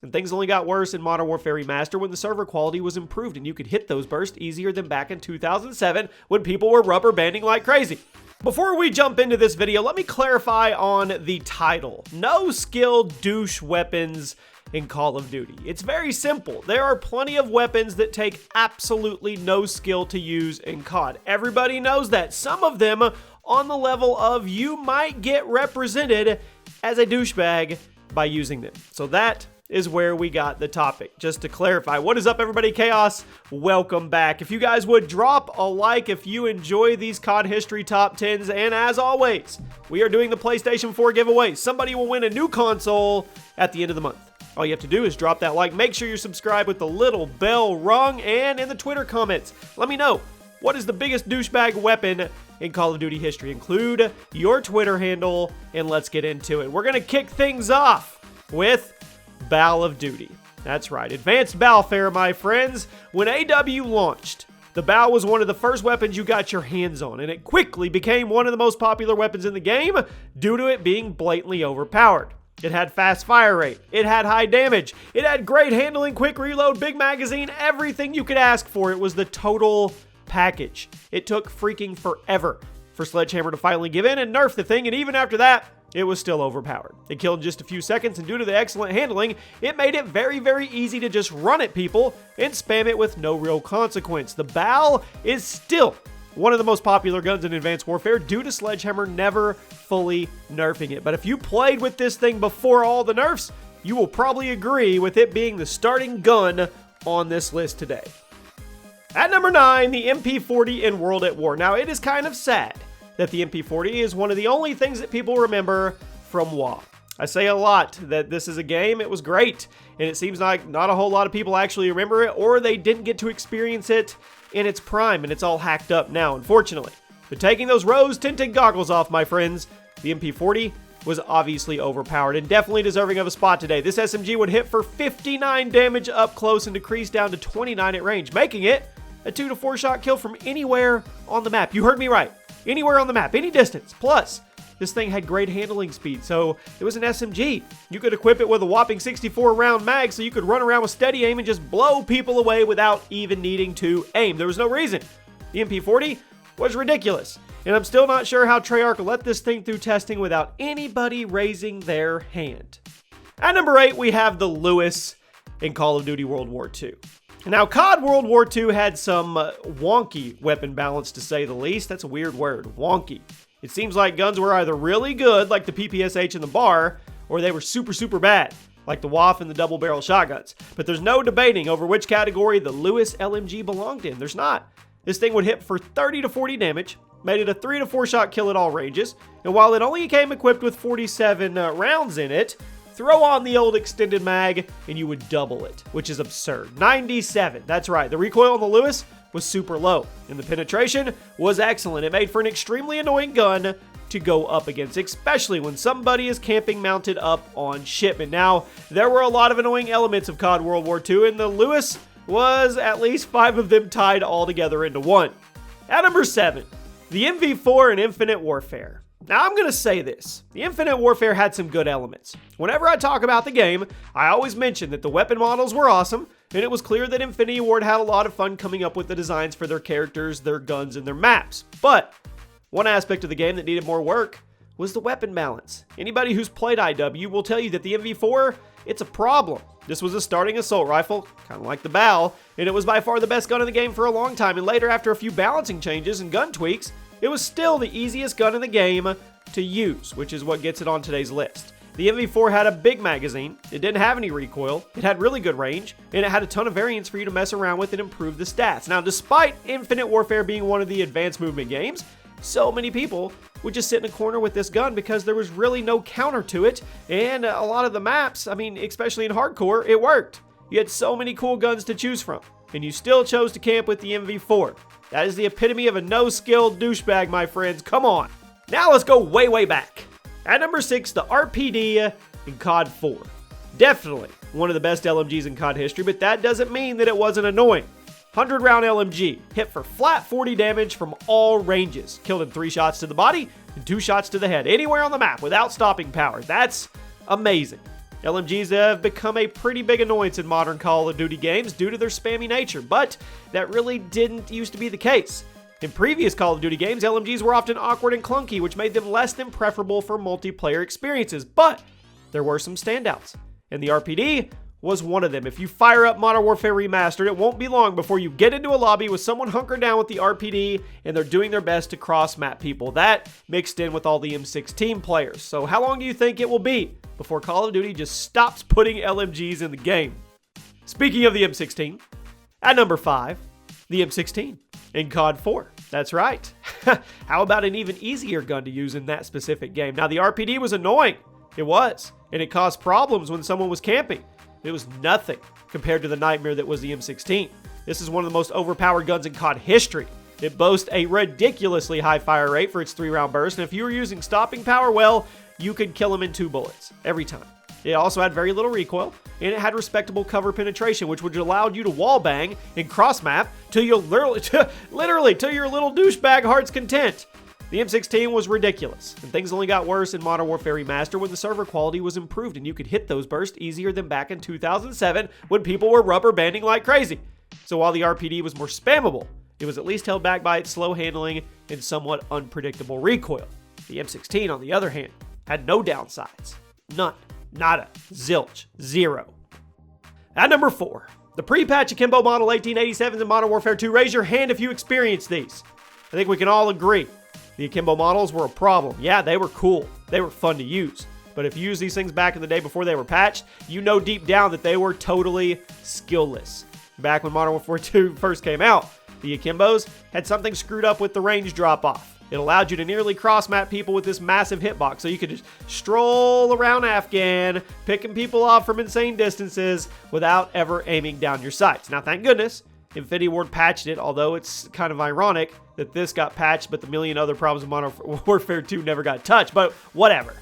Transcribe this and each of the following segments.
And things only got worse in Modern Warfare Remastered when the server quality was improved and you could hit those bursts easier than back in 2007 when people were rubber banding like crazy. Before we jump into this video, let me clarify on the title. No skill douche weapons in Call of Duty. It's very simple. There are plenty of weapons that take absolutely no skill to use in COD. Everybody knows that. Some of them on the level of you might get represented as a douchebag by using them. So that is where we got the topic. Just to clarify, what is up everybody? Chaos, welcome back. If you guys would drop a like if you enjoy these COD history top 10s, and as always, we are doing the PlayStation 4 giveaway. Somebody will win a new console at the end of the month. All you have to do is drop that like, make sure you're subscribed with the little bell rung, and in the Twitter comments, let me know, what is the biggest douchebag weapon in Call of Duty history? Include your Twitter handle, and let's get into it. We're gonna kick things off with Bow of Duty. That's right, advanced bow fare, my friends. When AW launched, the bow was one of the first weapons you got your hands on, and it quickly became one of the most popular weapons in the game due to it being blatantly overpowered. It had fast fire rate, it had high damage, it had great handling, quick reload, big magazine, everything you could ask for. It was the total package. It took freaking forever for Sledgehammer to finally give in and nerf the thing, and even after that, it was still overpowered. It killed in just a few seconds, and due to the excellent handling, it made it very, very easy to just run at people and spam it with no real consequence. The bow is still one of the most popular guns in Advanced Warfare due to Sledgehammer never fully nerfing it. But if you played with this thing before all the nerfs, you will probably agree with it being the starting gun on this list today. At number 9, the MP40 in World at War. Now, it is kind of sad that the MP40 is one of the only things that people remember from WoW. I say a lot that this is a game, it was great, and it seems like not a whole lot of people actually remember it, or they didn't get to experience it in its prime, and it's all hacked up now, unfortunately. But taking those rose-tinted goggles off, my friends, the MP40 was obviously overpowered and definitely deserving of a spot today. This SMG would hit for 59 damage up close and decrease down to 29 at range, making it a 2 to 4 shot kill from anywhere on the map. You heard me right. Anywhere on the map, any distance. Plus, this thing had great handling speed, so it was an SMG. You could equip it with a whopping 64 round mag, so you could run around with steady aim and just blow people away without even needing to aim. There was no reason. The MP40 was ridiculous, and I'm still not sure how Treyarch let this thing through testing without anybody raising their hand. At number 8, we have the Lewis in Call of Duty World War II. Now, COD World War II had some wonky weapon balance, to say the least. That's a weird word, wonky. It seems like guns were either really good, like the PPSH and the BAR, or they were super, super bad, like the WAF and the double-barrel shotguns. But there's no debating over which category the Lewis LMG belonged in. There's not. This thing would hit for 30 to 40 damage, made it a 3 to 4 shot kill at all ranges, and while it only came equipped with 47 rounds in it, throw on the old extended mag and you would double it, which is absurd. 97, that's right. The recoil on the Lewis was super low, and the penetration was excellent. It made for an extremely annoying gun to go up against, especially when somebody is camping mounted up on shipment. Now, there were a lot of annoying elements of COD World War II, and the Lewis was at least 5 of them tied all together into one. At number 7, the MV4 in Infinite Warfare. Now, I'm going to say this. The Infinite Warfare had some good elements. Whenever I talk about the game, I always mention that the weapon models were awesome, and it was clear that Infinity Ward had a lot of fun coming up with the designs for their characters, their guns, and their maps. But one aspect of the game that needed more work was the weapon balance. Anybody who's played IW will tell you that the MV4, it's a problem. This was a starting assault rifle, kind of like the BAL, and it was by far the best gun in the game for a long time, and later, after a few balancing changes and gun tweaks, it was still the easiest gun in the game to use, which is what gets it on today's list. The MV4 had a big magazine, it didn't have any recoil, it had really good range, and it had a ton of variants for you to mess around with and improve the stats. Now, despite Infinite Warfare being one of the advanced movement games, so many people would just sit in a corner with this gun because there was really no counter to it, and a lot of the maps, I mean, especially in hardcore, it worked. You had so many cool guns to choose from, and you still chose to camp with the MV4. That is the epitome of a no-skilled douchebag, my friends. Come on. Now let's go way, way back. At number 6, the RPD in COD 4. Definitely one of the best LMGs in COD history, but that doesn't mean that it wasn't annoying. 100-round LMG, hit for flat 40 damage from all ranges. Killed in 3 shots to the body and 2 shots to the head. Anywhere on the map without stopping power. That's amazing. LMGs have become a pretty big annoyance in modern Call of Duty games due to their spammy nature, but that really didn't used to be the case. In previous Call of Duty games, LMGs were often awkward and clunky, which made them less than preferable for multiplayer experiences, but there were some standouts, and the RPD was one of them. If you fire up Modern Warfare Remastered, it won't be long before you get into a lobby with someone hunkered down with the RPD and they're doing their best to cross-map people. That mixed in with all the M16 players. So how long do you think it will be before Call of Duty just stops putting LMGs in the game? Speaking of the M16, at number 5, the M16 in COD 4. That's right. How about an even easier gun to use in that specific game? Now, the RPD was annoying. It was. And it caused problems when someone was camping. It was nothing compared to the nightmare that was the M16. This is one of the most overpowered guns in COD history. It boasts a ridiculously high fire rate for its 3-round burst, and if you were using stopping power, well, you could kill him in 2 bullets every time. It also had very little recoil, and it had respectable cover penetration, which would allow you to wallbang and cross-map till you literally till your little douchebag heart's content. The M16 was ridiculous, and things only got worse in Modern Warfare Remastered when the server quality was improved and you could hit those bursts easier than back in 2007 when people were rubber banding like crazy. So while the RPD was more spammable, it was at least held back by its slow handling and somewhat unpredictable recoil. The M16, on the other hand, had no downsides. None. Nada. Zilch. Zero. At number 4, the pre-patch Akimbo Model 1887s in Modern Warfare 2. Raise your hand if you experienced these. I think we can all agree. The Akimbo models were a problem. Yeah, they were cool. They were fun to use. But if you used these things back in the day before they were patched, you know deep down that they were totally skillless. Back when Modern Warfare 2 first came out, the Akimbos had something screwed up with the range drop-off. It allowed you to nearly cross-map people with this massive hitbox, so you could just stroll around Afghan, picking people off from insane distances without ever aiming down your sights. Now, thank goodness, Infinity Ward patched it, although it's kind of ironic that this got patched, but the million other problems in Modern Warfare 2 never got touched, but whatever.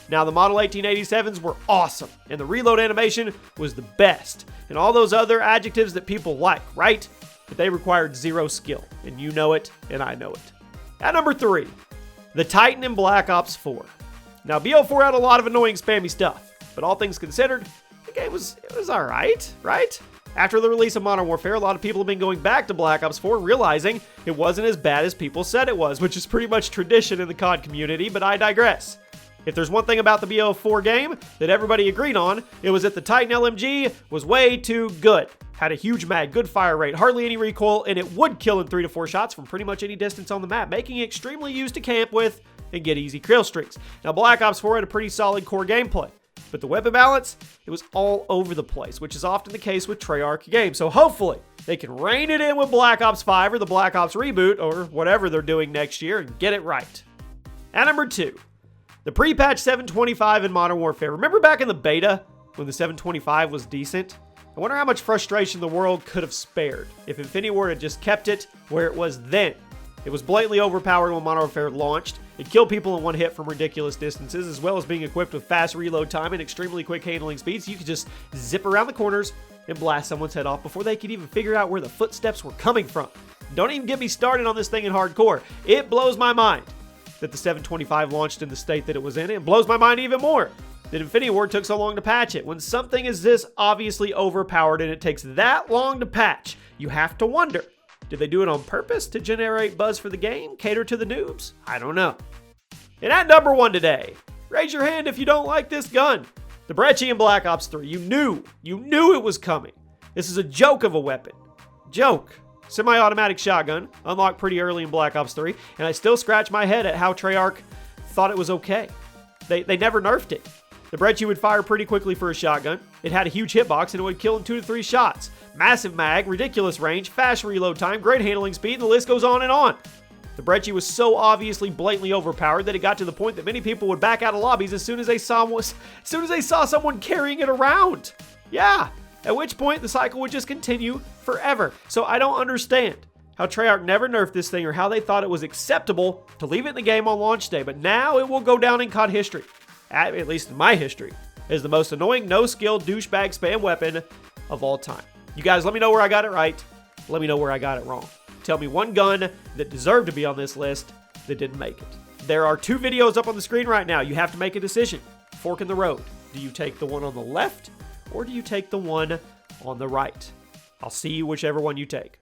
Now, the Model 1887s were awesome, and the reload animation was the best, and all those other adjectives that people like, right? But they required zero skill, and you know it, and I know it. At number 3, the Titan in Black Ops 4. Now, BO4 had a lot of annoying spammy stuff, but all things considered, the game was alright, right? After the release of Modern Warfare, a lot of people have been going back to Black Ops 4, realizing it wasn't as bad as people said it was, which is pretty much tradition in the COD community, but I digress. If there's one thing about the BO4 game that everybody agreed on, it was that the Titan LMG was way too good. Had a huge mag, good fire rate, hardly any recoil, and it would kill in 3 to 4 shots from pretty much any distance on the map, making it extremely used to camp with and get easy kill streaks. Now, Black Ops 4 had a pretty solid core gameplay, but the weapon balance, it was all over the place, which is often the case with Treyarch games. So hopefully, they can rein it in with Black Ops 5 or the Black Ops reboot or whatever they're doing next year and get it right. At number 2, the pre-patch 725 in Modern Warfare. Remember back in the beta when the 725 was decent? I wonder how much frustration the world could have spared if Infinity Ward had just kept it where it was then. It was blatantly overpowered when Modern Warfare launched. It killed people in one hit from ridiculous distances, as well as being equipped with fast reload time and extremely quick handling speed, so you could just zip around the corners and blast someone's head off before they could even figure out where the footsteps were coming from. Don't even get me started on this thing in hardcore. It blows my mind that the 725 launched in the state that it was in. It blows my mind even more that Infinity Ward took so long to patch it. When something is this obviously overpowered and it takes that long to patch, you have to wonder, did they do it on purpose to generate buzz for the game, cater to the noobs? I don't know. And at number 1 today, raise your hand if you don't like this gun. The Brecci in Black Ops 3. You knew it was coming. This is a joke of a weapon. Joke. Semi-automatic shotgun, unlocked pretty early in Black Ops 3, and I still scratch my head at how Treyarch thought it was okay. They never nerfed it. The Brecci would fire pretty quickly for a shotgun. It had a huge hitbox and it would kill in 2 to 3 shots. Massive mag, ridiculous range, fast reload time, great handling speed, and the list goes on and on. The Brecci was so obviously blatantly overpowered that it got to the point that many people would back out of lobbies as soon as they saw someone carrying it around. Yeah, at which point the cycle would just continue forever. So I don't understand how Treyarch never nerfed this thing or how they thought it was acceptable to leave it in the game on launch day, but now it will go down in COD history, at least in my history, as the most annoying, no-skill, douchebag spam weapon of all time. You guys, let me know where I got it right. Let me know where I got it wrong. Tell me one gun that deserved to be on this list that didn't make it. There are 2 videos up on the screen right now. You have to make a decision. Fork in the road. Do you take the one on the left, or do you take the one on the right? I'll see you whichever one you take.